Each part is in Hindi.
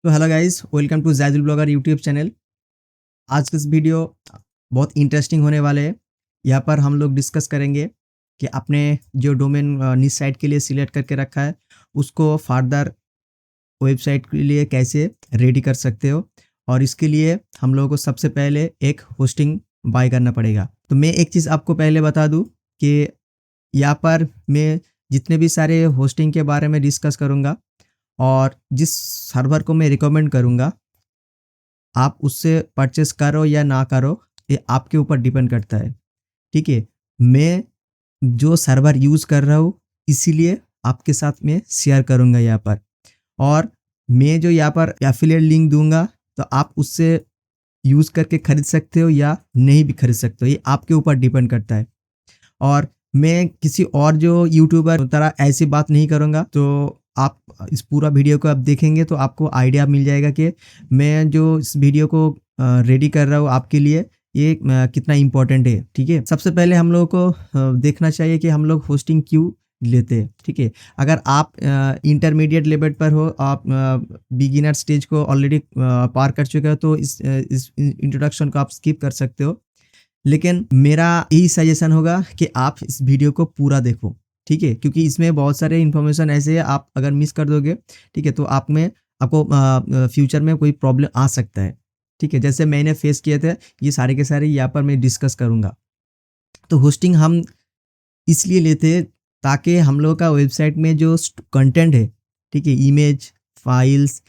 तो हेलो गाइस, वेलकम टू जैजुल ब्लॉगर यूट्यूब चैनल। आज का इस वीडियो बहुत इंटरेस्टिंग होने वाले है। यहाँ पर हम लोग डिस्कस करेंगे कि आपने जो डोमेन निच साइट के लिए सिलेक्ट करके रखा है उसको फर्दर वेबसाइट के लिए कैसे रेडी कर सकते हो। और इसके लिए हम लोगों को सबसे पहले एक होस्टिंग बाय करना पड़ेगा। तो मैं एक चीज़ आपको पहले बता दूँ कि यहाँ पर मैं जितने भी सारे होस्टिंग के बारे में डिस्कस करूँगा और जिस सर्वर को मैं रिकमेंड करूँगा, आप उससे परचेस करो या ना करो, ये आपके ऊपर डिपेंड करता है। ठीक है, मैं जो सर्वर यूज़ कर रहा हूँ इसीलिए आपके साथ में शेयर करूँगा यहाँ पर। और मैं जो यहाँ पर एफिलिएट लिंक दूंगा तो आप उससे यूज़ करके खरीद सकते हो या नहीं भी खरीद सकते हो, ये आपके ऊपर डिपेंड करता है। और मैं किसी और जो यूट्यूबर तरह ऐसी बात नहीं करूँगा। तो आप इस पूरा वीडियो को आप देखेंगे तो आपको आइडिया मिल जाएगा कि मैं जो इस वीडियो को रेडी कर रहा हूँ आपके लिए ये कितना इम्पोर्टेंट है। ठीक है, सबसे पहले हम लोगों को देखना चाहिए कि हम लोग होस्टिंग क्यों लेते हैं। ठीक है, अगर आप इंटरमीडिएट लेवल पर हो, आप बिगिनर स्टेज को ऑलरेडी पार कर चुके हो तो इस इंट्रोडक्शन को आप स्किप कर सकते हो। लेकिन मेरा यही सजेशन होगा कि आप इस वीडियो को पूरा देखो। ठीक है, क्योंकि इसमें बहुत सारे इन्फॉर्मेशन ऐसे है, आप अगर मिस कर दोगे ठीक है तो आपको फ्यूचर में कोई प्रॉब्लम आ सकता है। ठीक है, जैसे मैंने फेस किए थे, ये सारे के सारे यहाँ पर मैं डिस्कस करूँगा। तो होस्टिंग हम इसलिए लेते हैं ताकि हम लोग का वेबसाइट में जो कंटेंट है, ठीक है, इमेज, फाइल्स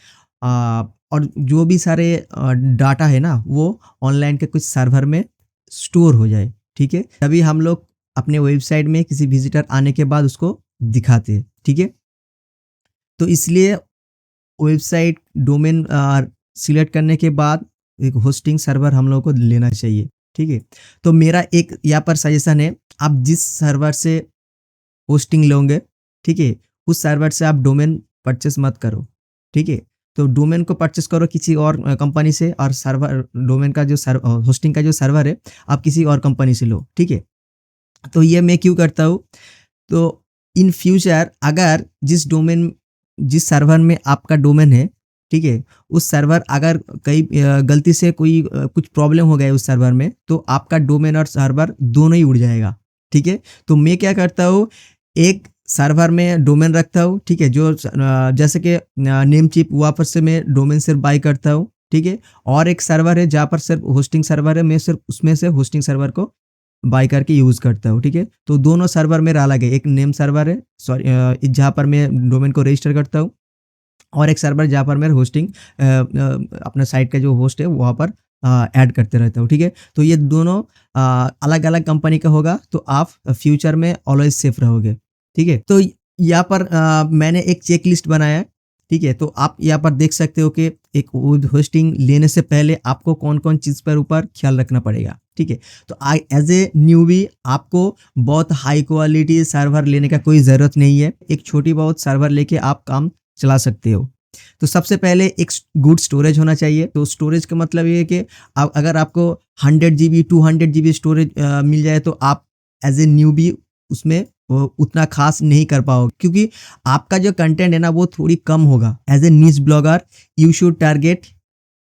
और जो भी सारे डाटा है ना, वो ऑनलाइन के कुछ सर्वर में स्टोर हो जाए। ठीक है, तभी हम लोग अपने वेबसाइट में किसी विजिटर आने के बाद उसको दिखाते हैं। ठीक है, तो इसलिए वेबसाइट डोमेन सिलेक्ट करने के बाद एक होस्टिंग सर्वर हम लोग को लेना चाहिए। ठीक है, तो मेरा एक यहाँ पर सजेशन है, आप जिस सर्वर से होस्टिंग लोगे, ठीक है, उस सर्वर से आप डोमेन परचेस मत करो। ठीक है, तो डोमेन को परचेस करो किसी और कंपनी से, और सर्वर डोमेन का जो होस्टिंग का जो सर्वर है आप किसी और कंपनी से लो। ठीक है, तो ये मैं क्यों करता हूँ, तो इन फ्यूचर अगर जिस सर्वर में आपका डोमेन है, ठीक है, उस सर्वर अगर कई गलती से कोई कुछ प्रॉब्लम हो गया है उस सर्वर में, तो आपका डोमेन और सर्वर दोनों ही उड़ जाएगा। ठीक है, तो मैं क्या करता हूँ, एक सर्वर में डोमेन रखता हूँ। ठीक है, जो जैसे कि नेम चिप वहाँ पर से मैं डोमेन सिर्फ बाई करता हूँ। ठीक है, और एक सर्वर है जहाँ पर सिर्फ होस्टिंग सर्वर है, मैं सिर्फ उसमें से होस्टिंग सर्वर को बाय करके यूज़ करता हूँ। ठीक है, तो दोनों सर्वर मेरा अलग है, एक नेम सर्वर है, सॉरी, जहाँ पर मैं डोमेन को रजिस्टर करता हूँ, और एक सर्वर जहाँ पर मैं होस्टिंग अपना साइट का जो होस्ट है वहाँ पर ऐड करते रहता हूँ। ठीक है, तो ये दोनों अलग अलग कंपनी का होगा, तो आप फ्यूचर में ऑलवेज सेफ रहोगे। ठीक है, तो यहाँ पर मैंने एक चेक लिस्ट बनाया है। ठीक है, तो आप यहाँ पर देख सकते हो कि एक होस्टिंग लेने से पहले आपको कौन कौन चीज़ पर ऊपर ख्याल रखना पड़ेगा। ठीक है, तो एज ए न्यूबी आपको बहुत हाई क्वालिटी सर्वर लेने का कोई ज़रूरत नहीं है, एक छोटी बहुत सर्वर लेके आप काम चला सकते हो। तो सबसे पहले एक गुड स्टोरेज होना चाहिए। तो स्टोरेज का मतलब ये है कि अगर आपको 100 GB 200 GB स्टोरेज मिल जाए तो आप एज ए न्यूबी उसमें उतना खास नहीं कर पाओगे, क्योंकि आपका जो कंटेंट है ना वो थोड़ी कम होगा। As a niche blogger you should target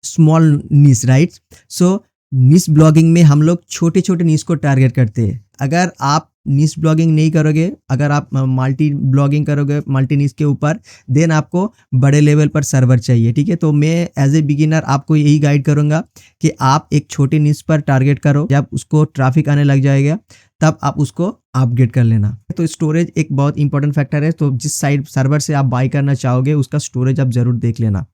small niche, right. So niche blogging में हम लोग छोटे छोटे नीश को टारगेट करते हैं। अगर आप नीश ब्लॉगिंग नहीं करोगे, अगर आप मल्टी ब्लॉगिंग करोगे मल्टी नीश के ऊपर, देन आपको बड़े लेवल पर सर्वर चाहिए। ठीक है, तो मैं एज ए बिगिनर आपको यही गाइड करूंगा कि आप एक छोटे नीश पर टारगेट करो, जब उसको ट्रैफिक आने लग जाएगा तब आप उसको अपग्रेड कर लेना। तो स्टोरेज एक बहुत इंपॉर्टेंट फैक्टर है, तो जिस साइट सर्वर से आप बाय करना चाहोगे उसका स्टोरेज आप जरूर देख लेना।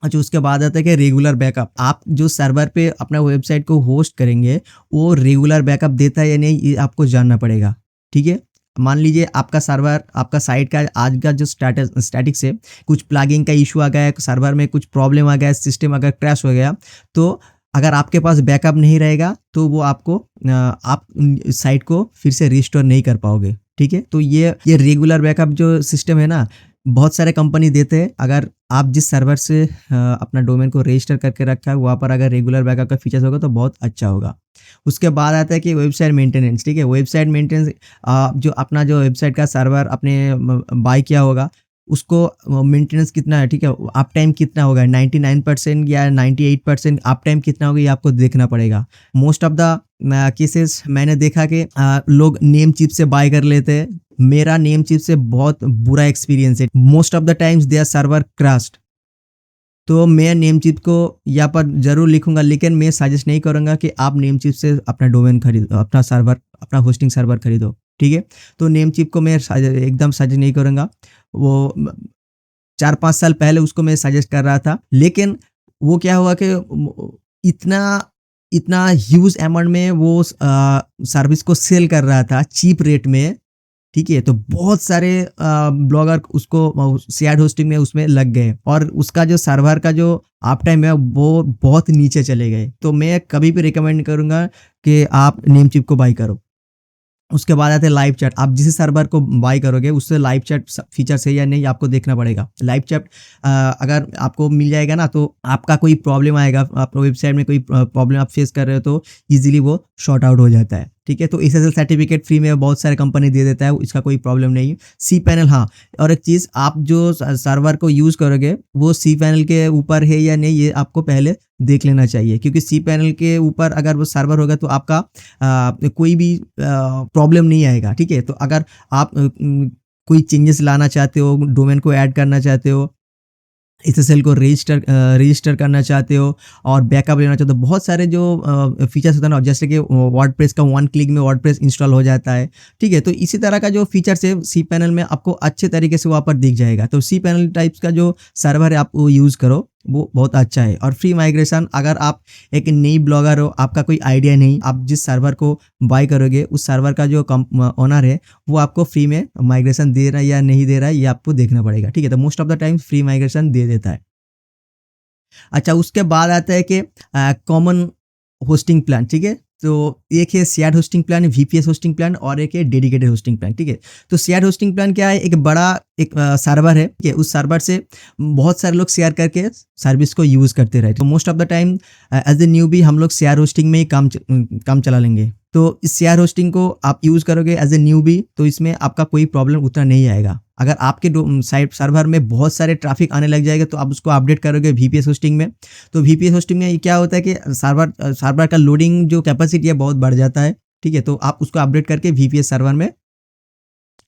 अच्छा, उसके बाद आता है कि रेगुलर बैकअप। आप जो सर्वर पे अपना वेबसाइट को होस्ट करेंगे वो रेगुलर बैकअप देता है या नहीं, ये आपको जानना पड़ेगा। ठीक है, मान लीजिए आपका सर्वर, आपका साइट का आज का जो स्टैटिक्स है, कुछ प्लगइन का इशू आ गया है, सर्वर में कुछ प्रॉब्लम आ गया, सिस्टम अगर क्रैश हो गया, तो अगर आपके पास बैकअप नहीं रहेगा तो वो आप साइट को फिर से रिस्टोर नहीं कर पाओगे। ठीक है, तो ये रेगुलर बैकअप जो सिस्टम है ना, बहुत सारे कंपनी देते हैं। अगर आप जिस सर्वर से अपना डोमेन को रजिस्टर करके रखा है वहाँ पर अगर रेगुलर बैकअप का फीचर्स होगा तो बहुत अच्छा होगा। उसके बाद आता है कि वेबसाइट मेंटेनेंस। ठीक है, वेबसाइट मेंटेनेंस, जो अपना जो वेबसाइट का सर्वर आपने बाय किया होगा उसको मेंटेनेंस कितना है, ठीक है, अप टाइम कितना होगा, 99% या 98% अप टाइम कितना होगा, ये आपको देखना पड़ेगा। मोस्ट ऑफ द केसेस मैंने देखा कि लोग नेम चिप से बाय कर लेते हैं। मेरा नेम चिप से बहुत बुरा एक्सपीरियंस है। Most of the times there server crashed. तो मैं नेम चिप को यहाँ पर ज़रूर लिखूंगा, लेकिन मैं सजेस्ट नहीं करूँगा कि आप नेम चिप से अपना डोमेन खरीदो, अपना सर्वर, अपना होस्टिंग सर्वर खरीदो, ठीक है। तो नेम चिप को मैं एकदम सजेस्ट नहीं करूँगा। वो 4-5 साल पहले उसको मैं सजेस्ट कर रहा था, लेकिन वो क्या हुआ कि इतना इतना ह्यूज अमाउंट में वो सर्विस को सेल कर रहा था चीप रेट में, ठीक है। तो बहुत सारे ब्लॉगर उसको शेयर्ड होस्टिंग में उसमें लग गए और उसका जो सर्वर का जो अप टाइम है वो बहुत नीचे चले गए। तो मैं कभी भी रिकमेंड करूँगा कि आप नेम चिप को बाई करो। उसके बाद आते हैं लाइव चैट। आप जिस सर्वर को बाय करोगे उससे लाइव चैट फीचर है या नहीं आपको देखना पड़ेगा। लाइव चैट अगर आपको मिल जाएगा ना, तो आपका कोई प्रॉब्लम आएगा, आप वेबसाइट में कोई प्रॉब्लम आप फेस कर रहे हो तो इजीली वो शॉर्ट आउट हो जाता है, ठीक है। तो SSL सर्टिफिकेट फ्री में बहुत सारे कंपनी दे देता है, इसका कोई प्रॉब्लम नहीं। cPanel, हाँ, और एक चीज़, आप जो सर्वर को यूज़ करोगे वो cPanel के ऊपर है या नहीं, ये आपको पहले देख लेना चाहिए, क्योंकि cPanel के ऊपर अगर वो सर्वर होगा तो आपका कोई भी प्रॉब्लम नहीं आएगा, ठीक है। तो अगर आप कोई चेंजेस लाना चाहते हो, डोमेन को ऐड करना चाहते हो, SSL को रजिस्टर करना चाहते हो और बैकअप लेना चाहते हो, बहुत सारे जो फीचर्स होता है ना, जैसे कि वर्डप्रेस का 1 क्लिक में वर्डप्रेस इंस्टॉल हो जाता है, ठीक है। तो इसी तरह का जो फीचर्स है cPanel में आपको अच्छे तरीके से वहाँ पर दिख जाएगा। तो cPanel टाइप्स का जो सर्वर है आप वो यूज़ करो, वो बहुत अच्छा है। और फ्री माइग्रेशन, अगर आप एक नई ब्लॉगर हो, आपका कोई आइडिया नहीं, आप जिस सर्वर को बाय करोगे उस सर्वर का जो ओनर है वो आपको फ्री में माइग्रेशन दे रहा है या नहीं दे रहा है, ये आपको देखना पड़ेगा, ठीक है। तो most of the time free migration दे देता है। अच्छा, उसके बाद आता है कि कॉमन होस्टिंग प्लान, ठीक है। तो एक है shared hosting plan, VPS hosting plan, और एक है डेडिकेटेड होस्टिंग प्लान, ठीक है। तो शेयर्ड होस्टिंग प्लान क्या है, एक बड़ा एक सर्वर है कि उस सर्वर से बहुत सारे लोग शेयर करके सर्विस को यूज़ करते रहे। तो most of the time as a newbie हम लोग शेयर होस्टिंग में ही काम चला लेंगे। तो इस शेयर होस्टिंग को आप यूज़ करोगे एज ए न्यूबी, तो इसमें आपका कोई प्रॉब्लम उतना नहीं आएगा। अगर आपके साइट सर्वर में बहुत सारे ट्रैफिक आने लग जाएगा तो आप उसको अपडेट करोगे VPS होस्टिंग में। तो VPS होस्टिंग में क्या होता है कि सर्वर का लोडिंग जो कैपेसिटी है बहुत बढ़ जाता है, ठीक है। तो आप उसको अपडेट करके VPS सर्वर में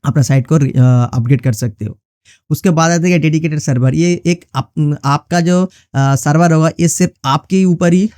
अपना साइट को अपडेट कर सकते हो। उसके बाद आता है डेडिकेटेड सर्वर। ये एक आपका जो सर्वर होगा, ये सिर्फ आपके ऊपर ही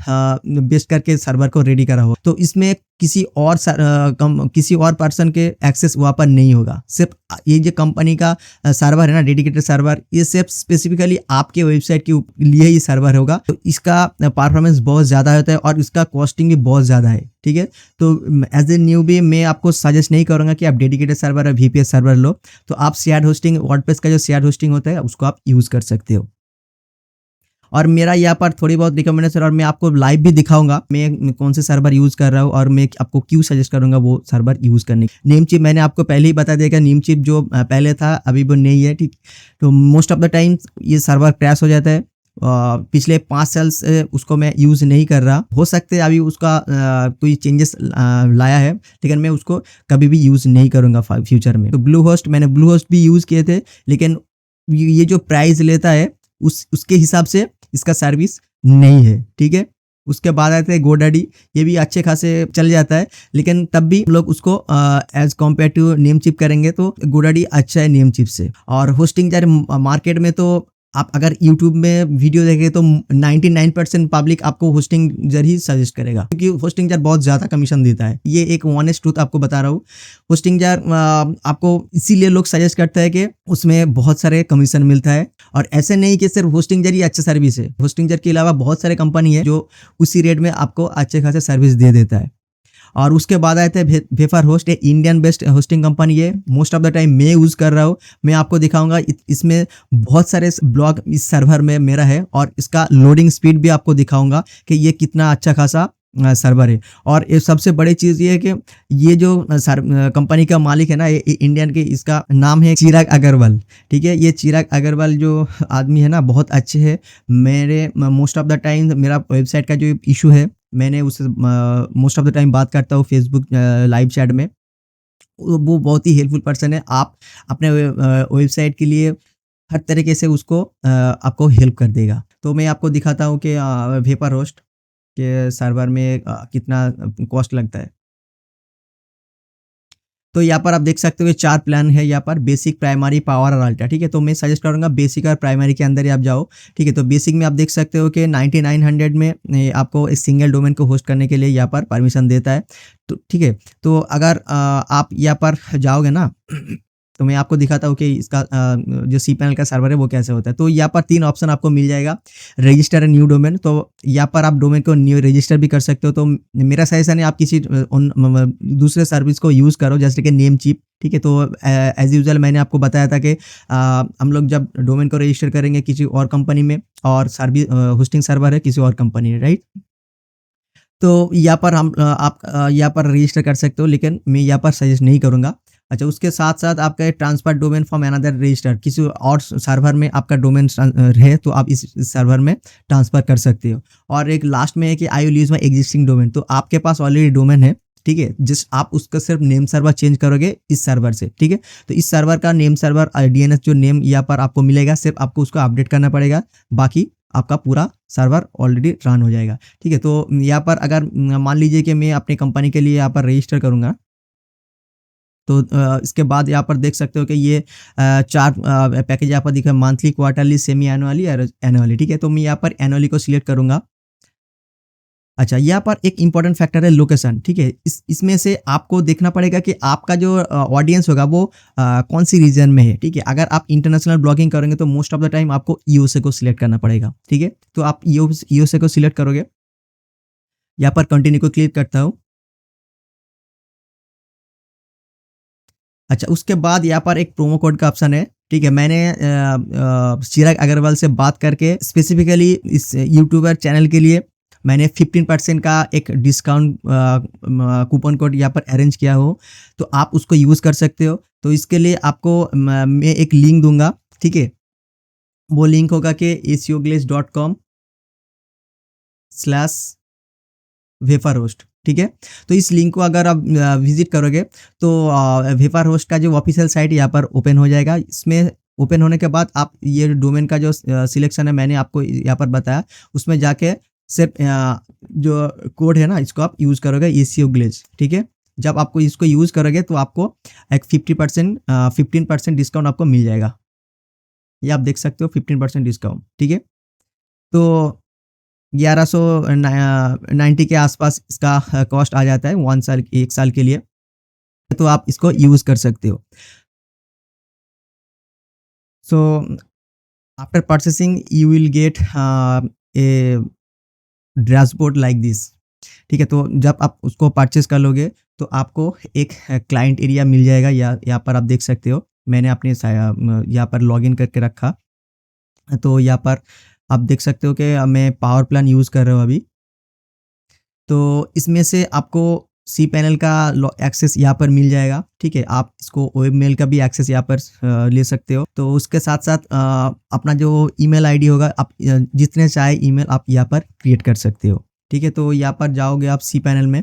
बेस्ड करके सर्वर को रेडी करा हो। तो इसमें किसी और पर्सन के एक्सेस वहाँ पर नहीं होगा। सिर्फ ये जो कंपनी का सर्वर है ना, डेडिकेटेड सर्वर, ये सिर्फ स्पेसिफिकली आपके वेबसाइट के लिए ही सर्वर होगा। तो इसका परफॉर्मेंस बहुत ज़्यादा होता है और इसका कॉस्टिंग भी बहुत ज़्यादा है, ठीक है। तो एज ए न्यूबी मैं आपको सजेस्ट नहीं करूँगा कि आप डेडिकेटेड सर्वर और VPS सर्वर लो। तो आप शेयर्ड होस्टिंग, वर्डप्रेस का जो शेयर्ड होस्टिंग होता है उसको आप यूज़ कर सकते हो। और मेरा यहाँ पर थोड़ी बहुत रिकमेंडेशन, और मैं आपको लाइव भी दिखाऊंगा मैं कौन से सर्वर यूज़ कर रहा हूँ और मैं आपको क्यों सजेस्ट करूंगा वो सर्वर यूज़ करने। नेम चिप मैंने आपको पहले ही बता दिया कि नेम चिप जो पहले था अभी वो नहीं है, ठीक। तो मोस्ट ऑफ द टाइम ये सर्वर क्रैश हो जाता है। पिछले 5 साल से उसको मैं यूज़ नहीं कर रहा। हो सकते अभी उसका कोई चेंजेस लाया है, लेकिन मैं उसको कभी भी यूज़ नहीं करूँगा फ्यूचर में। तो मैंने ब्लू होस्ट भी यूज़ किए थे, लेकिन ये जो प्राइस लेता है उसके हिसाब से इसका सर्विस नहीं है, ठीक है। उसके बाद आते हैं GoDaddy। ये भी अच्छे खासे चल जाता है, लेकिन तब भी लोग उसको as compare to Namecheap करेंगे तो GoDaddy अच्छा है नेम चिप से। और होस्टिंग जार मार्केट में तो आप अगर YouTube में वीडियो देखें तो 99% पब्लिक आपको होस्टिंग जार ही सजेस्ट करेगा, क्योंकि होस्टिंग जार बहुत ज़्यादा कमीशन देता है। ये एक ऑनेस्ट ट्रूथ आपको बता रहा हूँ। होस्टिंग जार आपको इसीलिए लोग सजेस्ट करते हैं कि उसमें बहुत सारे कमीशन मिलता है। और ऐसे नहीं कि सिर्फ होस्टिंग जार ही अच्छा सर्विस है, होस्टिंग जार के अलावा बहुत सारे कंपनी है जो उसी रेट में आपको अच्छे खासे सर्विस दे देता है। और उसके बाद आए थे वेफर होस्ट, एक इंडियन बेस्ड होस्टिंग कंपनी है। मोस्ट ऑफ द टाइम मैं यूज़ कर रहा हूँ। मैं आपको दिखाऊंगा, इसमें बहुत सारे ब्लॉग इस सर्वर में मेरा है और इसका लोडिंग स्पीड भी आपको दिखाऊंगा कि ये कितना अच्छा खासा सर्वर है। और ये सबसे बड़ी चीज़ ये है कि ये जो कंपनी का मालिक है ना, ये इंडियन के, इसका नाम है चिराग अग्रवाल, ठीक है। ये चिराग अग्रवाल जो आदमी है ना बहुत अच्छे है। मेरे मोस्ट ऑफ द टाइम मेरा वेबसाइट का जो इशू है मैंने उससे मोस्ट ऑफ द टाइम बात करता हूँ फेसबुक लाइव चैट में। वो बहुत ही हेल्पफुल पर्सन है। आप अपने वेबसाइट के लिए हर तरीके से उसको आपको हेल्प कर देगा। तो मैं आपको दिखाता हूँ कि वेपर होस्ट के सर्वर में कितना कॉस्ट लगता है। तो यहाँ पर आप देख सकते हो ये 4 प्लान है यहाँ पर, बेसिक, प्राइमरी, पावर और अल्ट्रा, ठीक है? तो मैं सजेस्ट करूँगा बेसिक और प्राइमरी के अंदर ही आप जाओ, ठीक है? तो बेसिक में आप देख सकते हो कि 9900 में आपको एक सिंगल डोमेन को होस्ट करने के लिए यहाँ पर परमिशन देता है। तो ठीक है, तो अगर आप यहाँ पर जाओगे ना तो मैं आपको दिखाता हूँ कि इसका जो cPanel का सर्वर है वो कैसे होता है। तो यहाँ पर 3 ऑप्शन आपको मिल जाएगा, रजिस्टर अ न्यू डोमेन। तो यहाँ पर आप डोमेन को न्यू रजिस्टर भी कर सकते हो। तो मेरा सजेशन है आप किसी दूसरे सर्विस को यूज़ करो, जैसे कि नेमचीप, ठीक है? तो एज़ यूजुअल मैंने आपको बताया था कि हम लोग जब डोमेन को रजिस्टर करेंगे किसी और कंपनी में, और होस्टिंग सर्वर है किसी और कंपनी में, राइट? तो यहाँ पर आप यहाँ पर रजिस्टर कर सकते हो, लेकिन मैं यहाँ पर सजेस्ट नहीं करूँगा। अच्छा, उसके साथ-साथ आपका transfer domain from another register, किसी और सर्वर में आपका डोमेन है तो आप इस सर्वर में ट्रांसफ़र कर सकते हो। और एक लास्ट में है कि I will use my existing domain. तो आपके पास ऑलरेडी डोमेन है, ठीक है? जस्ट आप उसका सिर्फ नेम सर्वर चेंज करोगे इस सर्वर से, ठीक है? तो इस सर्वर का नेम सर्वर डीएनएस जो नेम यहाँ पर आपको मिलेगा, सिर्फ आपको उसको अपडेट करना पड़ेगा, बाकी आपका पूरा सर्वर ऑलरेडी रन हो जाएगा, ठीक है? तो यहाँ पर अगर मान लीजिए कि मैं अपनी कंपनी के लिए यहाँ पर रजिस्टर करूँगा, तो इसके बाद यहाँ पर देख सकते हो कि ये 4 पैकेज यहाँ पर दिखा है, मंथली, क्वार्टरली, सेमी एनुअली और एनुअली, ठीक है? तो मैं यहाँ पर एनुअली को सिलेक्ट करूँगा। अच्छा, यहाँ पर एक इम्पोर्टेंट फैक्टर है लोकेशन, ठीक है? इसमें से आपको देखना पड़ेगा कि आपका जो ऑडियंस होगा वो कौन-सी रीजन में है, ठीक है? अगर आप इंटरनेशनल ब्लॉगिंग करेंगे तो मोस्ट ऑफ द टाइम आपको यूएसए को सिलेक्ट करना पड़ेगा, ठीक है? तो आप यूएसए को सिलेक्ट करोगे, यहाँ पर कंटिन्यू को क्लिक करता हूँ। अच्छा, उसके बाद यहाँ पर एक प्रोमो कोड का ऑप्शन है, ठीक है? मैंने चिराग अग्रवाल से बात करके स्पेसिफिकली इस यूट्यूबर चैनल के लिए मैंने 15% का एक डिस्काउंट कूपन कोड यहाँ पर अरेंज किया हो, तो आप उसको यूज़ कर सकते हो। तो इसके लिए आपको मैं एक लिंक दूँगा, ठीक है? वो लिंक होगा कि aseoglaze.com/वेपर होस्ट, ठीक है? तो इस लिंक को अगर आप विज़िट करोगे तो वेपर होस्ट का जो ऑफ़िशियल साइट यहाँ पर ओपन हो जाएगा। इसमें ओपन होने के बाद आप ये डोमेन का जो सिलेक्शन है मैंने आपको यहाँ पर बताया, उसमें जाके सिर्फ़ जो कोड है ना इसको आप यूज़ करोगे, एसियोग्लेज़, ठीक है? जब आपको इसको यूज़ करोगे तो आपको एक 15% डिस्काउंट आपको मिल जाएगा। ये आप देख सकते हो, 15% डिस्काउंट, ठीक है? तो 1190 के आसपास इसका कॉस्ट आ जाता है 1 साल के लिए, तो आप इसको यूज़ कर सकते हो। So after purchasing you will get A dashboard like this, ठीक है? तो जब आप उसको परचेज़ कर लोगे तो आपको एक क्लाइंट एरिया मिल जाएगा, या यहाँ पर आप देख सकते हो, मैंने अपने यहाँ पर लॉगिन करके रखा। तो यहाँ पर आप देख सकते हो कि मैं पावर प्लान यूज़ कर रहा हूँ अभी। तो इसमें से आपको cPanel का एक्सेस यहाँ पर मिल जाएगा, ठीक है? आप इसको वेब मेल का भी एक्सेस यहाँ पर ले सकते हो। तो उसके साथ-साथ अपना जो ईमेल आईडी होगा, आप जितने चाहे ईमेल आप यहाँ पर क्रिएट कर सकते हो, ठीक है? तो यहाँ पर जाओगे आप cPanel में,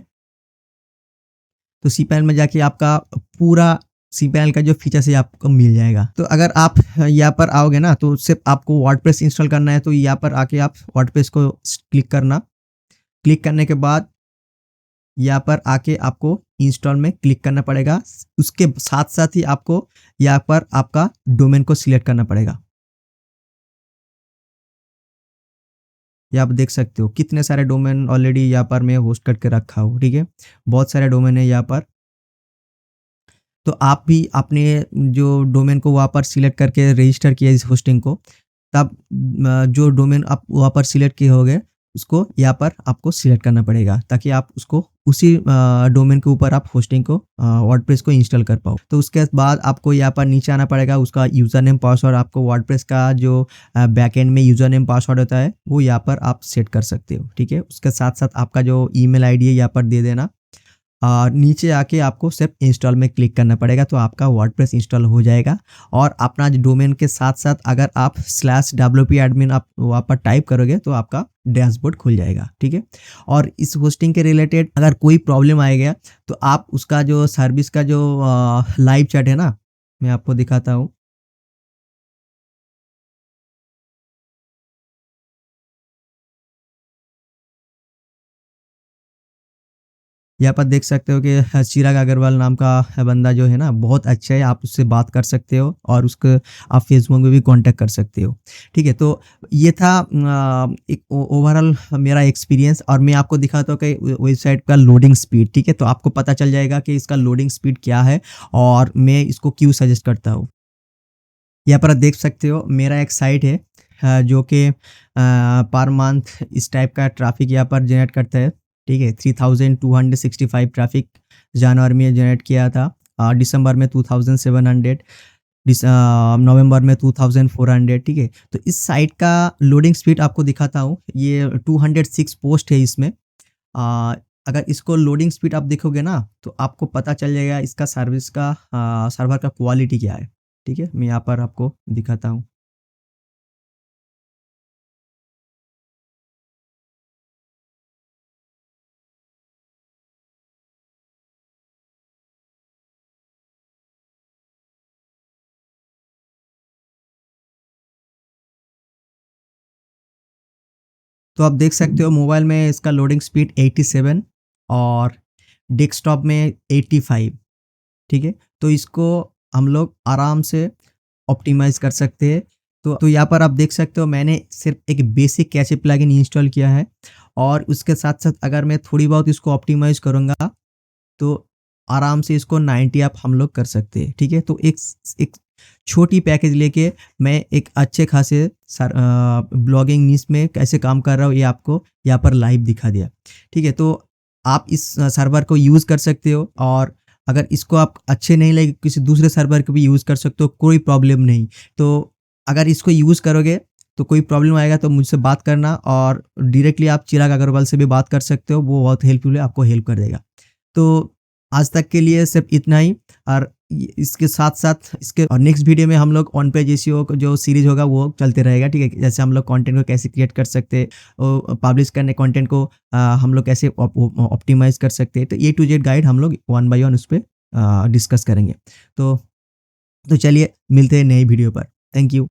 तो cPanel में जाके आपका पूरा cPanel का जो फीचर्स है आपको मिल जाएगा। तो अगर आप यहाँ पर आओगे ना तो सिर्फ आपको वर्डप्रेस इंस्टॉल करना है, तो यहाँ पर आके आप वर्डप्रेस को क्लिक करना। क्लिक करने के बाद यहाँ पर आके आपको इंस्टॉल में क्लिक करना पड़ेगा। उसके साथ-साथ ही आपको यहाँ पर आपका डोमेन को सिलेक्ट करना पड़ेगा। ये आप देख सकते हो कितने सारे डोमेन ऑलरेडी यहाँ पर मैं होस्ट करके रखा हूँ, ठीक है? बहुत सारे डोमेन है यहाँ पर। तो आप भी अपने जो डोमेन को वहाँ पर सिलेक्ट करके रजिस्टर किया इस होस्टिंग को, तब जो डोमेन आप वहाँ पर सिलेक्ट किए होंगे उसको यहाँ पर आपको सिलेक्ट करना पड़ेगा, ताकि आप उसको उसी डोमेन के ऊपर आप होस्टिंग को वर्डप्रेस को इंस्टॉल कर पाओ। तो उसके बाद आपको यहाँ पर नीचे आना पड़ेगा, उसका यूज़र नेम पासवर्ड, आपको वर्डप्रेस का जो बैकएंड में यूज़र नेम पासवर्ड होता है वो यहाँ पर आप सेट कर सकते हो, ठीक है? उसके साथ-साथ आपका जो ईमेल आईडी है यहाँ पर दे देना। नीचे आके आपको सिर्फ इंस्टॉल में क्लिक करना पड़ेगा, तो आपका वर्डप्रेस इंस्टॉल हो जाएगा। और अपना डोमेन के साथ-साथ अगर आप /wp admin आप वहाँ पर टाइप करोगे तो आपका डैशबोर्ड खुल जाएगा, ठीक है? और इस होस्टिंग के रिलेटेड अगर कोई प्रॉब्लम आएगा तो आप उसका जो सर्विस का जो लाइव चैट है ना, मैं आपको दिखाता हूँ। यहाँ पर देख सकते हो कि चिराग अग्रवाल नाम का बंदा जो है ना बहुत अच्छा है, आप उससे बात कर सकते हो और उसको आप फेसबुक में भी कांटेक्ट कर सकते हो। ठीक है, तो ये था एक ओवरऑल मेरा एक्सपीरियंस, और मैं आपको दिखाता हूँ कि वेबसाइट का लोडिंग स्पीड। ठीक है, तो आपको पता चल जाएगा कि इसका लोडिंग स्पीड क्या है और मैं इसको क्यों सजेस्ट करता हूँ। यहाँ पर आप देख सकते हो मेरा एक साइट है जो कि पर मंथ इस टाइप का ट्रैफिक यहाँ पर जनरेट करता है। ठीक है, 3265 ट्रैफिक जनवरी में जनरेट किया था, दिसंबर में 2700, नवंबर में 2400। ठीक है, तो इस साइट का लोडिंग स्पीड आपको दिखाता हूँ। ये 206 पोस्ट है इसमें। अ, अगर इसको लोडिंग स्पीड आप देखोगे ना तो आपको पता चल जाएगा इसका सर्विस का सर्वर का क्वालिटी क्या है। ठीक है, मैं यहाँ पर आपको दिखाता हूँ। तो आप देख सकते हो मोबाइल में इसका लोडिंग स्पीड 87 और डेस्कटॉप में 85। ठीक है, तो इसको हम लोग आराम से ऑप्टिमाइज़ कर सकते हैं। तो यहाँ पर आप देख सकते हो मैंने सिर्फ एक बेसिक कैचे प्लगइन इंस्टॉल किया है, और उसके साथ-साथ अगर मैं थोड़ी बहुत इसको ऑप्टिमाइज़ करूँगा तो आराम से इसको 90 आप हम लोग कर सकते हैं। ठीक है, तो एक छोटी पैकेज लेके मैं एक अच्छे खासे ब्लॉगिंग नीश में कैसे काम कर रहा हूँ, ये आपको यहाँ पर लाइव दिखा दिया। ठीक है, तो आप इस सर्वर को यूज़ कर सकते हो, और अगर इसको आप अच्छे नहीं लगे किसी दूसरे सर्वर को भी यूज़ कर सकते हो, कोई प्रॉब्लम नहीं। तो अगर इसको यूज़ करोगे तो कोई प्रॉब्लम आएगा तो मुझसे बात करना, और डायरेक्टली आप चिराग अग्रवाल से भी बात कर सकते हो, वो बहुत हेल्पफुल है, आपको हेल्प कर देगा। तो आज तक के लिए सिर्फ इतना ही, और इसके साथ-साथ इसके और नेक्स्ट वीडियो में हम लोग ऑन पेज एसईओ का जो सीरीज़ होगा वो चलते रहेगा। ठीक है? जैसे हम लोग कंटेंट को कैसे क्रिएट कर सकते हैं, पब्लिश करने कंटेंट को हम लोग कैसे ऑप्टिमाइज़ कर सकते हैं। तो ए टू जेड गाइड हम लोग वन बाय वन उस पे डिस्कस करेंगे। तो चलिए मिलते हैं नई वीडियो पर। Thank you.